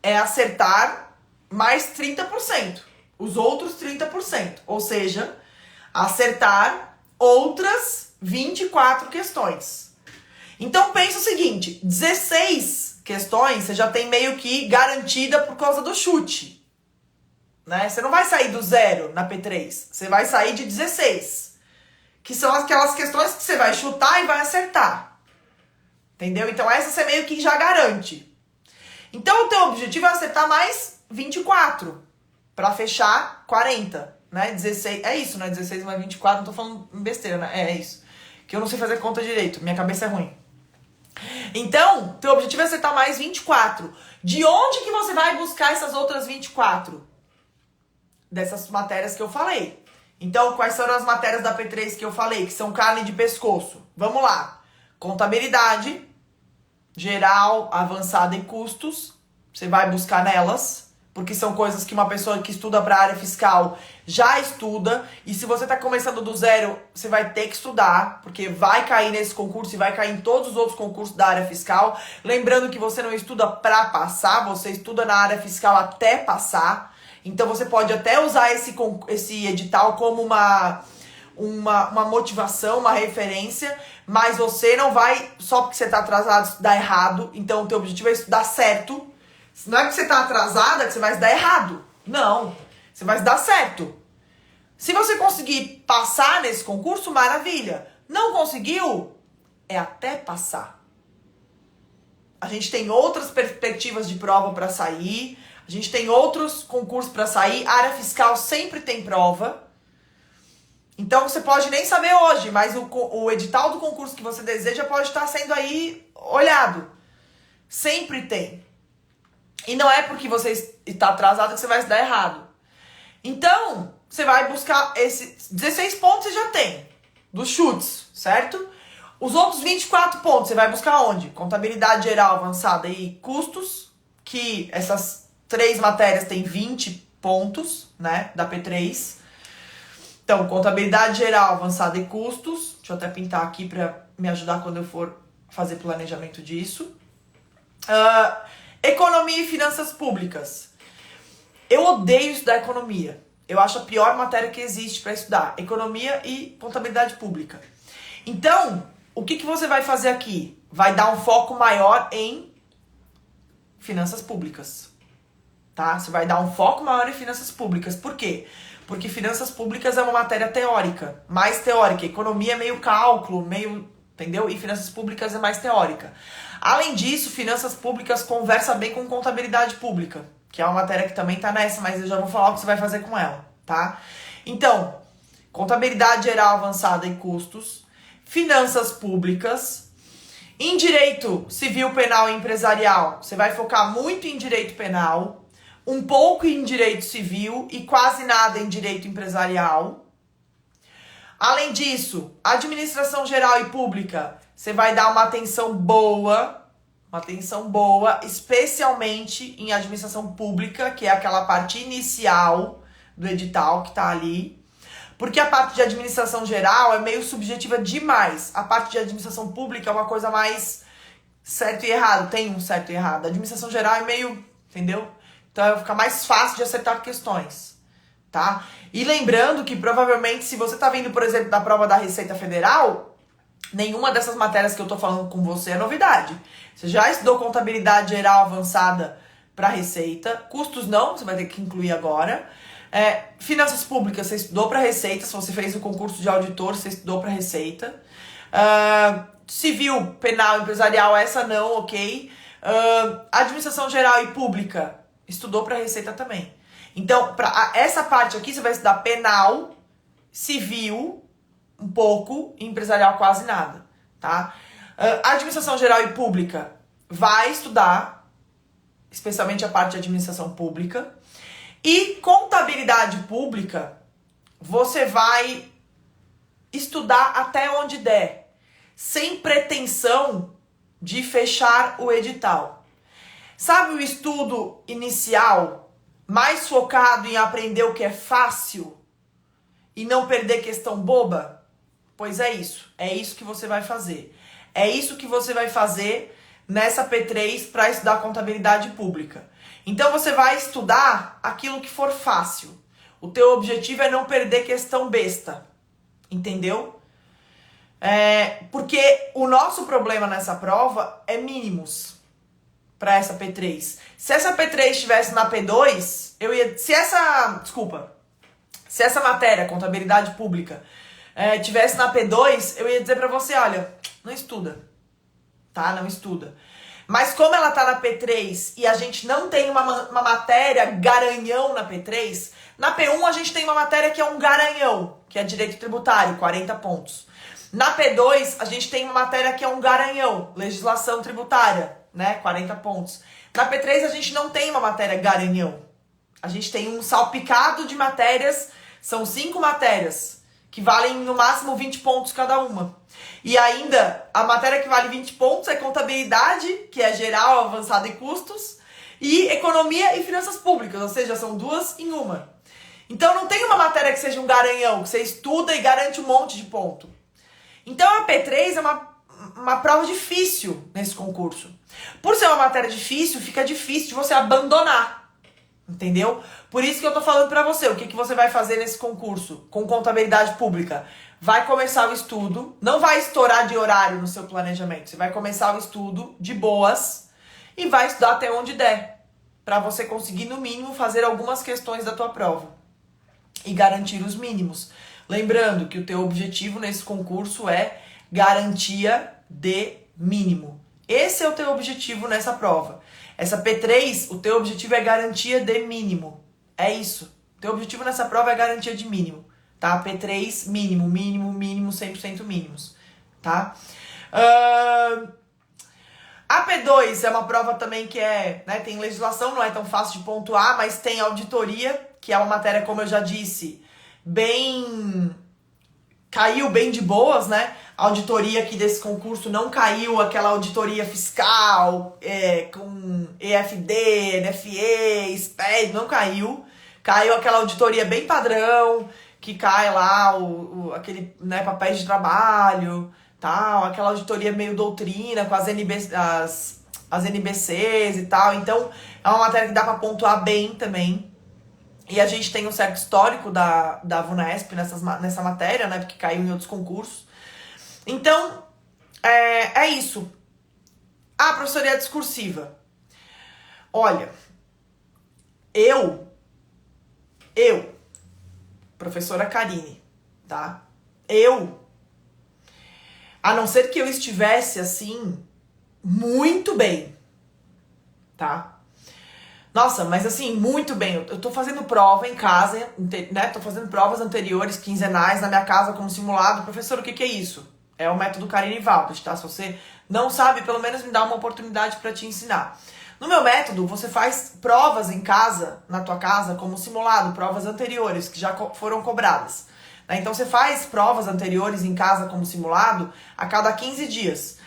é acertar mais 30%. Os outros 30%, ou seja, acertar outras 24 questões. Então pensa o seguinte, 16 questões você já tem meio que garantida por causa do chute, né? Você não vai sair do 0 na P3, você vai sair de 16, que são aquelas questões que você vai chutar e vai acertar, entendeu? Então essa você meio que já garante. Então o teu objetivo é acertar mais 24. Pra fechar 40, né? 16, é isso, né? 16 mais 24, não tô falando besteira, né? É isso. Que eu não sei fazer conta direito, minha cabeça é ruim. Então, teu objetivo é acertar mais 24. De onde que você vai buscar essas outras 24? Dessas matérias que eu falei. Então, quais foram as matérias da P3 que eu falei? Que são carne de pescoço. Vamos lá. Contabilidade, geral, avançada e custos. Você vai buscar nelas. Porque são coisas que uma pessoa que estuda para a área fiscal já estuda. E se você está começando do 0, você vai ter que estudar, porque vai cair nesse concurso e vai cair em todos os outros concursos da área fiscal. Lembrando que você não estuda para passar, você estuda na área fiscal até passar. Então você pode até usar esse edital como uma motivação, uma referência, mas você não vai, só porque você está atrasado, estudar errado. Então o teu objetivo é estudar certo. Não é que você tá atrasada que você vai estudar errado. Não. Você vai estudar certo. Se você conseguir passar nesse concurso, maravilha. Não conseguiu, é até passar. A gente tem outras perspectivas de prova para sair. A gente tem outros concursos para sair. A área fiscal sempre tem prova. Então você pode nem saber hoje, mas o edital do concurso que você deseja pode estar sendo aí olhado. Sempre tem. E não é porque você está atrasado que você vai se dar errado. Então, você vai buscar esses 16 pontos você já tem, dos chutes, certo? Os outros 24 pontos você vai buscar onde? Contabilidade geral avançada e custos, que essas 3 matérias têm 20 pontos, né, da P3. Então, contabilidade geral avançada e custos. Deixa eu até pintar aqui para me ajudar quando eu for fazer planejamento disso. Economia e finanças públicas. Eu odeio estudar economia. Eu acho a pior matéria que existe para estudar. Economia e contabilidade pública. Então, o que você vai fazer aqui? Vai dar um foco maior em finanças públicas. Tá? Você vai dar um foco maior em finanças públicas. Por quê? Porque finanças públicas é uma matéria teórica. Mais teórica. Economia é meio cálculo, meio... Entendeu? E finanças públicas é mais teórica. Além disso, finanças públicas conversa bem com contabilidade pública, que é uma matéria que também tá nessa, mas eu já vou falar o que você vai fazer com ela, tá? Então, contabilidade geral avançada e custos, finanças públicas, em direito civil, penal e empresarial, você vai focar muito em direito penal, um pouco em direito civil e quase nada em direito empresarial. Além disso, administração geral e pública, você vai dar uma atenção boa, Uma atenção boa, especialmente em administração pública, que é aquela parte inicial do edital que tá ali. Porque a parte de administração geral é meio subjetiva demais. A parte de administração pública é uma coisa mais certo e errado, tem um certo e errado. A administração geral é meio, entendeu? Então fica mais fácil de acertar questões, tá? E lembrando que provavelmente se você tá vindo, por exemplo, da prova da Receita Federal, nenhuma dessas matérias que eu tô falando com você é novidade. Você já estudou contabilidade geral avançada para Receita, custos não, você vai ter que incluir agora. Finanças públicas, você estudou para Receita, se você fez o concurso de auditor, você estudou para Receita. Civil, penal, empresarial, essa não, ok. Administração geral e pública, estudou para Receita também. Então, para essa parte aqui, você vai estudar penal, civil, um pouco, e empresarial quase nada, tá? Administração geral e pública, vai estudar, especialmente a parte de administração pública. E contabilidade pública, você vai estudar até onde der, sem pretensão de fechar o edital. Sabe o estudo inicial, mais focado em aprender o que é fácil e não perder questão boba? Pois é isso que você vai fazer. É isso que você vai fazer nessa P3 para estudar contabilidade pública. Então você vai estudar aquilo que for fácil. O teu objetivo é não perder questão besta. Entendeu? Porque o nosso problema nessa prova é mínimos para essa P3. Se essa P3 estivesse na P2, se essa matéria, contabilidade pública, tivesse na P2, eu ia dizer para você, olha, não estuda. Tá? Não estuda. Mas como ela tá na P3 e a gente não tem uma matéria garanhão na P3, na P1 a gente tem uma matéria que é um garanhão, que é direito tributário, 40 pontos. Na P2 a gente tem uma matéria que é um garanhão, legislação tributária, né, 40 pontos. Na P3 a gente não tem uma matéria garanhão. A gente tem um salpicado de matérias, são 5 matérias, que valem no máximo 20 pontos cada uma. E ainda, a matéria que vale 20 pontos é contabilidade, que é geral, avançada e custos, e economia e finanças públicas, ou seja, são 2 em uma. Então não tem uma matéria que seja um garanhão, que você estuda e garante um monte de ponto. Então a P3 é uma prova difícil nesse concurso. Por ser uma matéria difícil, fica difícil de você abandonar. Entendeu? Por isso que eu tô falando pra você, o que você vai fazer nesse concurso com contabilidade pública? Vai começar o estudo, não vai estourar de horário no seu planejamento, você vai começar o estudo de boas e vai estudar até onde der, pra você conseguir no mínimo fazer algumas questões da tua prova e garantir os mínimos. Lembrando que o teu objetivo nesse concurso é garantia de mínimo. Esse é o teu objetivo nessa prova. Essa P3, o teu objetivo é garantia de mínimo. É isso. O teu objetivo nessa prova é garantia de mínimo. Tá? P3, mínimo, 100% mínimos. Tá? A P2 é uma prova também que tem legislação, não é tão fácil de pontuar, mas tem auditoria, que é uma matéria, como eu já disse, caiu bem de boas, né? A auditoria aqui desse concurso não caiu aquela auditoria fiscal, com EFD, NFE, SPED, não caiu. Caiu aquela auditoria bem padrão, que cai lá aquele, né, papéis de trabalho, tal, aquela auditoria meio doutrina com as NBCs e tal. Então, é uma matéria que dá pra pontuar bem também. E a gente tem um certo histórico da VUNESP nessa matéria, né, porque caiu em outros concursos. Então, é isso. A professoria discursiva. Olha, eu, professora Karine, tá? A não ser que eu estivesse, assim, muito bem, tá? Nossa, mas assim, muito bem. Eu tô fazendo prova em casa, né? Tô fazendo provas anteriores, quinzenais, na minha casa como simulado. Professor, o que é isso? É o método Karine Valbert, tá? Se você não sabe, pelo menos me dá uma oportunidade pra te ensinar. No meu método, você faz provas em casa, na tua casa, como simulado, provas anteriores que já foram cobradas. Né? Então você faz provas anteriores em casa como simulado a cada 15 dias.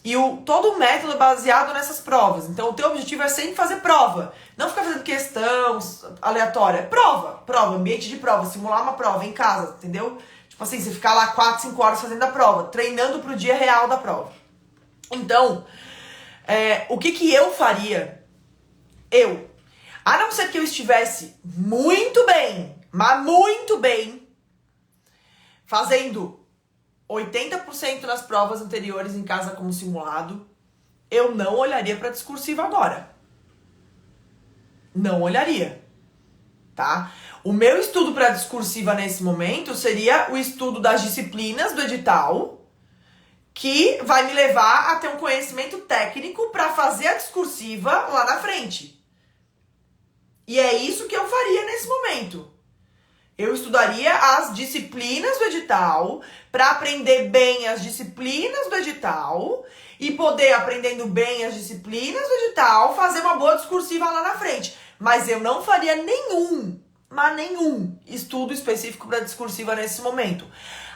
E todo o método é baseado nessas provas. Então o teu objetivo é sempre fazer prova. Não ficar fazendo questão aleatória. Prova, ambiente de prova, simular uma prova em casa, entendeu? Tipo assim, você ficar lá 4, 5 horas fazendo a prova, treinando pro dia real da prova. Então, o que eu faria? A não ser que eu estivesse muito bem, mas muito bem, fazendo 80% nas provas anteriores em casa como simulado, eu não olharia para discursiva agora. Não olharia, tá? O meu estudo para discursiva nesse momento seria o estudo das disciplinas do edital, que vai me levar a ter um conhecimento técnico para fazer a discursiva lá na frente. E é isso que eu faria nesse momento. Eu estudaria as disciplinas do edital para aprender bem as disciplinas do edital e poder, aprendendo bem as disciplinas do edital, fazer uma boa discursiva lá na frente. Mas eu não faria nenhum estudo específico para discursiva nesse momento.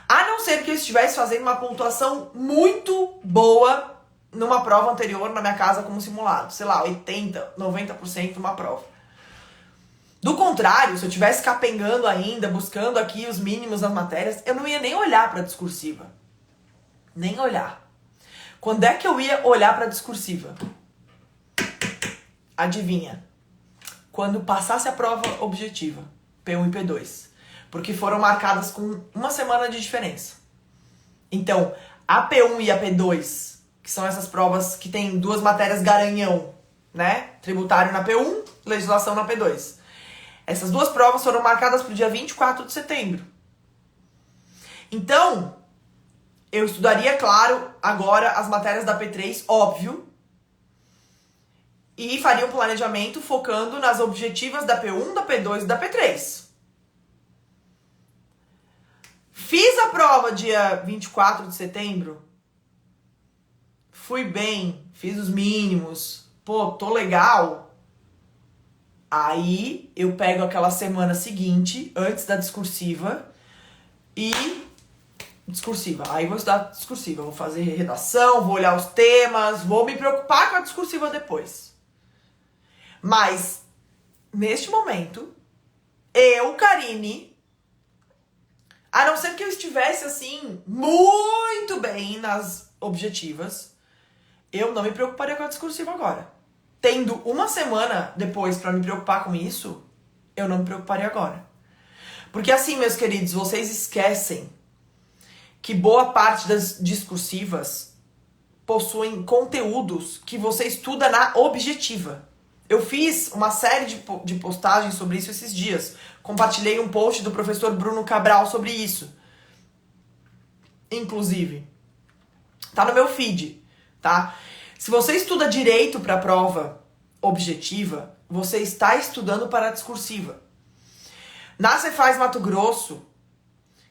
A não ser que eu estivesse fazendo uma pontuação muito boa numa prova anterior na minha casa como simulado. Sei lá, 80%, 90% numa prova. Do contrário, se eu estivesse capengando ainda, buscando aqui os mínimos das matérias, eu não ia nem olhar para a discursiva. Nem olhar. Quando é que eu ia olhar para a discursiva? Adivinha? Quando passasse a prova objetiva, P1 e P2. Porque foram marcadas com uma semana de diferença. Então, a P1 e a P2, que são essas provas que tem duas matérias garanhão, né? Tributário na P1, legislação na P2. Essas duas provas foram marcadas para o dia 24 de setembro. Então, eu estudaria, claro, agora as matérias da P3, óbvio, e faria um planejamento focando nas objetivas da P1, da P2 e da P3. Fiz a prova dia 24 de setembro, fui bem, fiz os mínimos, pô, tô legal. Aí eu pego aquela semana seguinte, antes da discursiva, e discursiva. Aí vou estudar discursiva, vou fazer redação, vou olhar os temas, vou me preocupar com a discursiva depois. Mas, neste momento, eu, Karine, a não ser que eu estivesse, assim, muito bem nas objetivas, eu não me preocuparia com a discursiva agora. Tendo uma semana depois pra me preocupar com isso, eu não me preocuparia agora. Porque assim, meus queridos, vocês esquecem que boa parte das discursivas possuem conteúdos que você estuda na objetiva. Eu fiz uma série de postagens sobre isso esses dias. Compartilhei um post do professor Bruno Cabral sobre isso. Inclusive. Tá no meu feed, tá? Se você estuda direito para a prova objetiva, você está estudando para a discursiva. Na Cefaz Mato Grosso,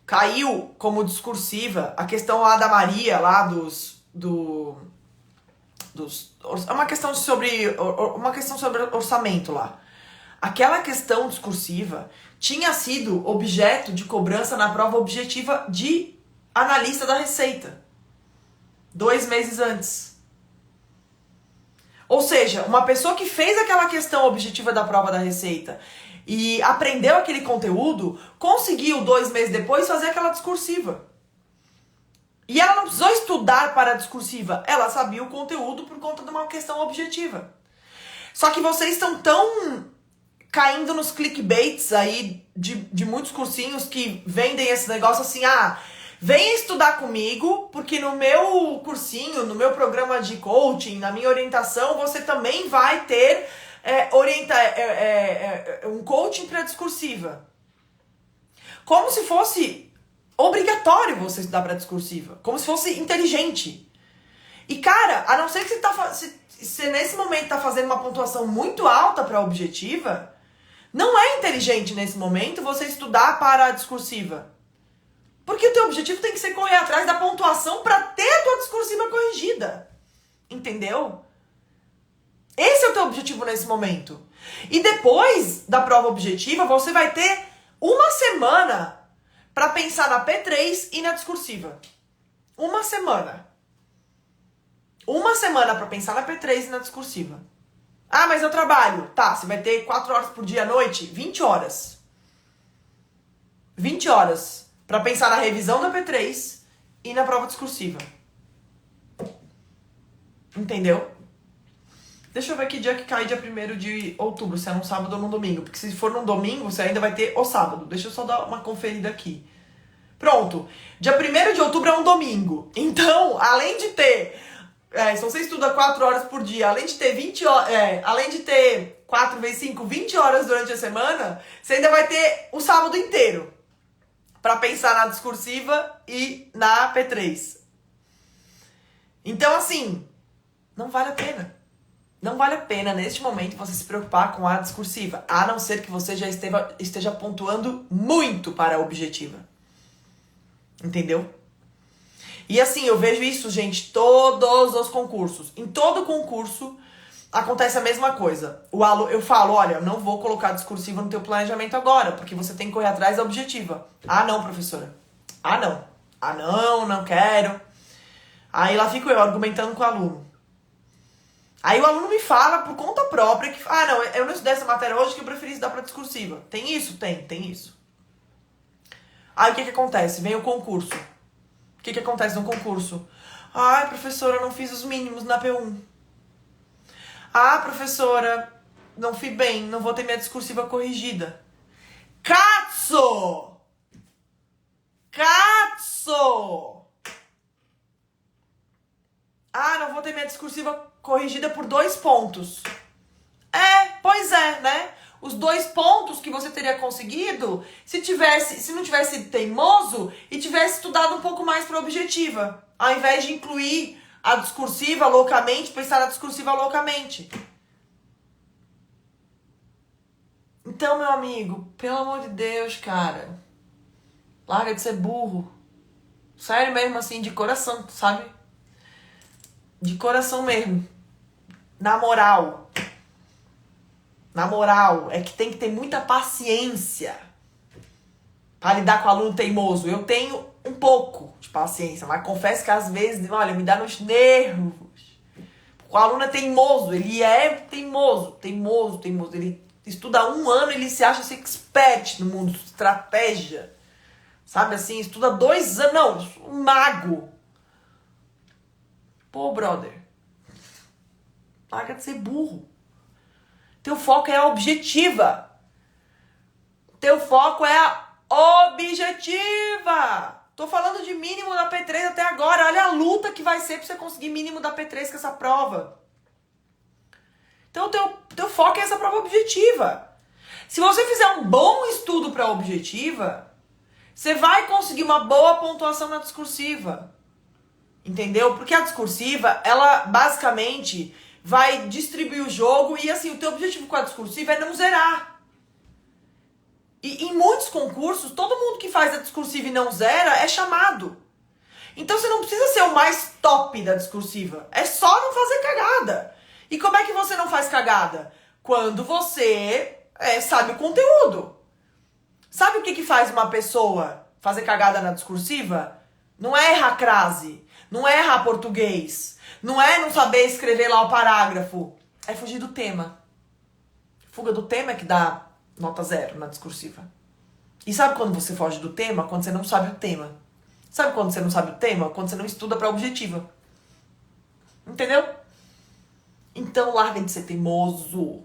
caiu como discursiva a questão lá da Maria, lá é uma questão sobre orçamento lá. Aquela questão discursiva tinha sido objeto de cobrança na prova objetiva de analista da Receita, 2 meses antes. Ou seja, uma pessoa que fez aquela questão objetiva da prova da Receita e aprendeu aquele conteúdo, conseguiu 2 meses depois fazer aquela discursiva. E ela não precisou estudar para a discursiva, ela sabia o conteúdo por conta de uma questão objetiva. Só que vocês estão tão caindo nos clickbaits aí de muitos cursinhos que vendem esse negócio assim, venha estudar comigo, porque no meu cursinho, no meu programa de coaching, na minha orientação, você também vai ter um coaching para discursiva. Como se fosse obrigatório você estudar para discursiva. Como se fosse inteligente. E cara, a não ser que você nesse momento está fazendo uma pontuação muito alta para objetiva, não é inteligente nesse momento você estudar para a discursiva. Porque o teu objetivo tem que ser correr atrás da pontuação para ter a tua discursiva corrigida. Entendeu? Esse é o teu objetivo nesse momento. E depois da prova objetiva, você vai ter uma semana para pensar na P3 e na discursiva. Uma semana. uma semana pra pensar na P3 e na discursiva. Ah, mas eu trabalho. Tá, você vai ter 4 horas por dia à noite? 20 horas. 20 horas pra pensar na revisão da P3 e na prova discursiva. Entendeu? Deixa eu ver que dia que cai dia 1º de outubro, se é num sábado ou num domingo. Porque se for num domingo, você ainda vai ter o sábado. Deixa eu só dar uma conferida aqui. Pronto. Dia 1º de outubro é um domingo. Então, além de ter... se você estuda 4 horas por dia, além de ter 20 horas... além de ter 4 vezes 5, 20 horas durante a semana, você ainda vai ter o sábado inteiro pra pensar na discursiva e na P3. Então, assim, não vale a pena. Não vale a pena, neste momento, você se preocupar com a discursiva, a não ser que você já esteja pontuando muito para a objetiva. Entendeu? E assim, eu vejo isso, gente, todos os concursos. Em todo concurso, acontece a mesma coisa. Eu falo, olha, eu não vou colocar discursiva no teu planejamento agora, porque você tem que correr atrás da objetiva. Ah, não, professora. Ah, não. Ah, não, não quero. Aí lá fico eu argumentando com o aluno. Aí o aluno me fala por conta própria que, não, eu não estudei essa matéria hoje que eu preferi estudar para discursiva. Tem isso? Tem isso. Aí o que acontece? Vem o concurso. O que acontece no concurso? Ai, professora, não fiz os mínimos na P1. Ah, professora, não fui bem, não vou ter minha discursiva corrigida. Cazzo! Ah, não vou ter minha discursiva corrigida por 2 pontos. Pois é, né? Os 2 pontos que você teria conseguido se não tivesse teimoso e tivesse estudado um pouco mais para a objetiva, ao invés de incluir a discursiva loucamente, pensar na discursiva loucamente. Então, meu amigo, pelo amor de Deus, cara, larga de ser burro. Sério mesmo, assim, de coração, sabe? De coração mesmo. Na moral, é que tem que ter muita paciência para lidar com o aluno teimoso. Eu tenho um pouco de paciência, mas confesso que às vezes, olha, me dá nos nervos. O aluno é teimoso, ele é teimoso. Ele estuda há 1 ano, ele se acha assim, expert no mundo, estratégia. Sabe assim, estuda 2 anos, não, um mago. Pô, brother, larga de ser burro. Teu foco é a objetiva. Teu foco é a objetiva. Tô falando de mínimo da P3 até agora. Olha a luta que vai ser pra você conseguir mínimo da P3 com essa prova. Então, teu foco é essa prova objetiva. Se você fizer um bom estudo pra objetiva, você vai conseguir uma boa pontuação na discursiva. Entendeu? Porque a discursiva, ela basicamente vai distribuir o jogo e assim, o teu objetivo com a discursiva é não zerar. E em muitos concursos, todo mundo que faz a discursiva e não zera é chamado. Então você não precisa ser o mais top da discursiva. É só não fazer cagada. E como é que você não faz cagada? Quando você sabe o conteúdo. Sabe o que faz uma pessoa fazer cagada na discursiva? Não é errar crase. Não é errar português. Não é não saber escrever lá o parágrafo. É fugir do tema. Fuga do tema é que dá nota 0 na discursiva. E sabe quando você foge do tema? Quando você não sabe o tema. Sabe quando você não sabe o tema? Quando você não estuda pra objetiva. Entendeu? Então larga de ser teimoso.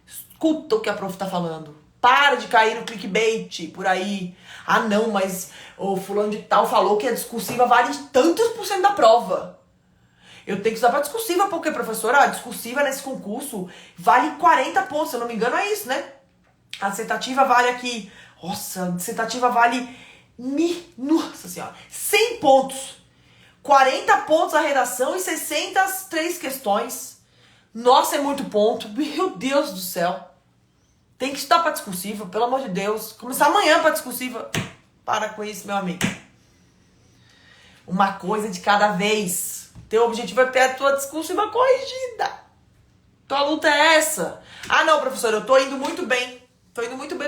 Escuta o que a prof tá falando. Para de cair no clickbait por aí. Ah não, mas o fulano de tal falou que a discursiva vale tantos % da prova. Eu tenho que estudar pra discursiva, porque, professora, a discursiva nesse concurso vale 40 pontos, se eu não me engano é isso, né? A dissertativa vale aqui, nossa, a dissertativa vale, nossa senhora, 100 pontos. 40 pontos a redação e 60 as 3 questões. Nossa, é muito ponto, meu Deus do céu. Tem que estudar pra discursiva, pelo amor de Deus. Começar amanhã pra discursiva. Para com isso, meu amigo. Uma coisa de cada vez. Teu objetivo é ter a tua discursiva corrigida. Tua luta é essa. Ah, não, professor, eu tô indo muito bem.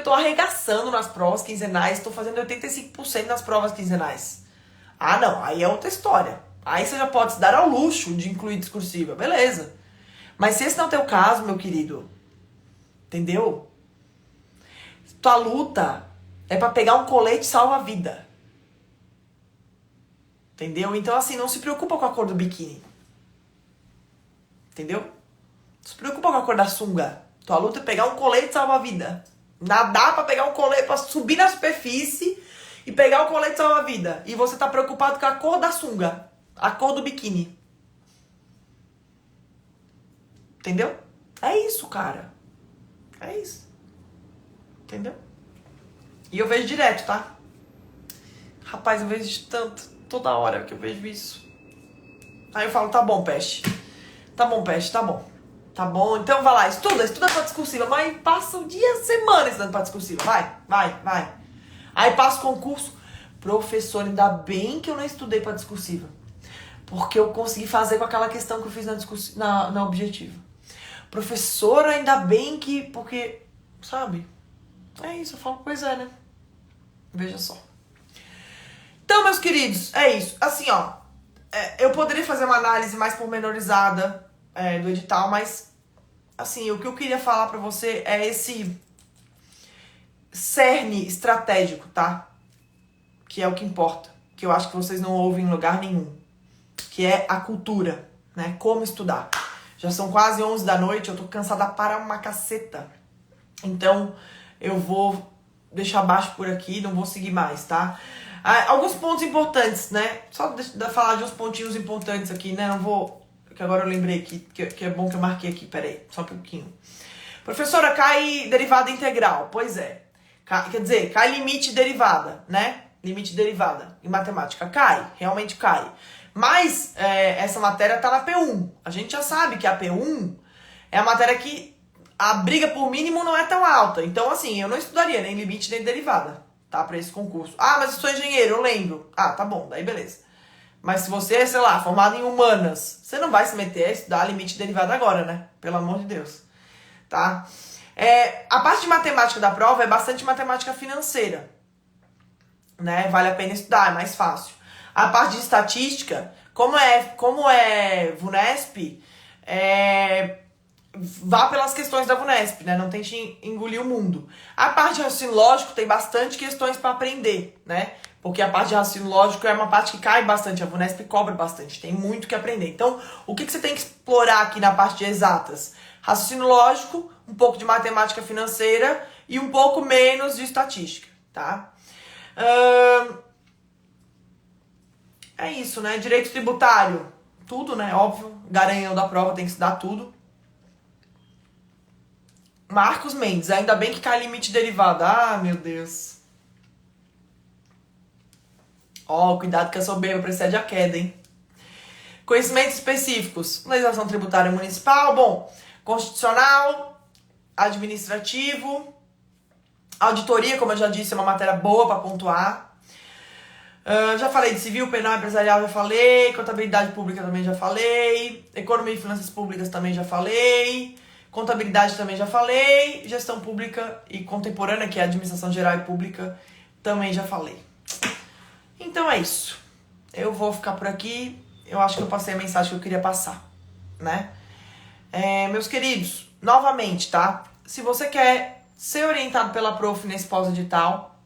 Tô arregaçando nas provas quinzenais. Tô fazendo 85% nas provas quinzenais. Ah, não, aí é outra história. Aí você já pode se dar ao luxo de incluir discursiva, beleza. Mas se esse não é o teu caso, meu querido, entendeu? Tua luta é pra pegar um colete salva-vida. Entendeu? Então, assim, não se preocupa com a cor do biquíni. Entendeu? Não se preocupa com a cor da sunga. Tua luta é pegar um colete salva-vida. Nadar pra pegar um colete, pra subir na superfície e pegar o colete salva-vida. E você tá preocupado com a cor da sunga. A cor do biquíni. Entendeu? É isso, cara. É isso. Entendeu? E eu vejo direto, tá? Rapaz, eu vejo tanto. Toda hora que eu vejo isso. Aí eu falo, tá bom, peste. Tá bom, peste, tá bom. Tá bom, então vai lá, estuda pra discursiva. Mas passa o dia, semana estudando pra discursiva. Vai. Aí passa o concurso. Professor, ainda bem que eu não estudei pra discursiva. Porque eu consegui fazer com aquela questão que eu fiz na objetiva. Professor, ainda bem que... Porque, sabe? É isso, eu falo, pois é, né? Veja só. Então, meus queridos, é isso. Assim, ó, eu poderia fazer uma análise mais pormenorizada do edital, mas, assim, o que eu queria falar pra você é esse cerne estratégico, tá? Que é o que importa. Que eu acho que vocês não ouvem em lugar nenhum. Que é a cultura, né? Como estudar. Já são quase 11 da noite, eu tô cansada para uma caceta. Então, eu vou deixar baixo por aqui, não vou seguir mais, tá? Alguns pontos importantes, né? Só falar de uns pontinhos importantes aqui, né? Não vou... Que agora eu lembrei que é bom que eu marquei aqui. Pera aí, só um pouquinho. Professora, cai derivada integral. Pois é. Quer dizer, cai limite e derivada, né? Limite e derivada em matemática. Cai, realmente cai. Mas essa matéria tá na P1. A gente já sabe que a P1 é a matéria que a briga por mínimo não é tão alta. Então, assim, eu não estudaria nem limite nem derivada, tá? Pra esse concurso. Ah, mas eu sou engenheiro, eu lembro. Ah, tá bom, daí beleza. Mas se você é, sei lá, formado em humanas, você não vai se meter a estudar limite e derivada agora, né? Pelo amor de Deus. Tá? A parte de matemática da prova é bastante matemática financeira, né? Vale a pena estudar, é mais fácil. A parte de estatística, como é VUNESP, vá pelas questões da VUNESP, né? Não tente engolir o mundo. A parte de raciocínio lógico tem bastante questões para aprender, né? Porque a parte de raciocínio lógico é uma parte que cai bastante, a VUNESP cobra bastante, tem muito que aprender. Então, o que você tem que explorar aqui na parte de exatas? Raciocínio lógico, um pouco de matemática financeira e um pouco menos de estatística, tá? É isso, né? Direito tributário, tudo, né? Óbvio, garanhão da prova tem que estudar tudo. Marcos Mendes, ainda bem que cai limite derivado. Ah, meu Deus. Ó, cuidado que a soberba precede a queda, hein? Conhecimentos específicos. Legislação tributária municipal, bom, constitucional, administrativo, auditoria, como eu já disse, é uma matéria boa para pontuar. Já falei de civil, penal, empresarial, já falei. Contabilidade pública também já falei. Economia e finanças públicas também já falei. Contabilidade também já falei. Gestão pública e contemporânea, que é administração geral e pública, também já falei. Então é isso. Eu vou ficar por aqui. Eu acho que eu passei a mensagem que eu queria passar, né? Meus queridos, novamente, tá? Se você quer ser orientado pela prof nesse pós-edital,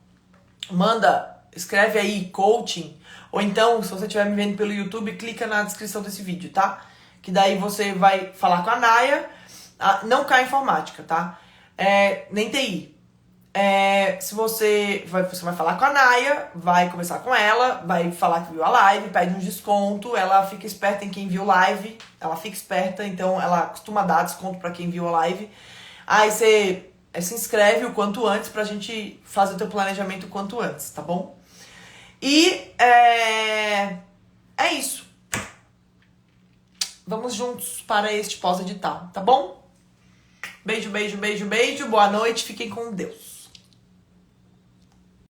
escreve aí coaching, ou então, se você estiver me vendo pelo YouTube, clica na descrição desse vídeo, tá? Que daí você vai falar com a Naya, não cai informática, tá? Nem TI. Você vai falar com a Naya, vai conversar com ela, vai falar que viu a live, pede um desconto, ela fica esperta em quem viu live, ela fica esperta, então ela costuma dar desconto pra quem viu a live. Aí você se inscreve o quanto antes pra gente fazer o teu planejamento o quanto antes, tá bom? E é isso. Vamos juntos para este pós-edital, tá bom? Beijo, beijo, beijo, beijo. Boa noite. Fiquem com Deus.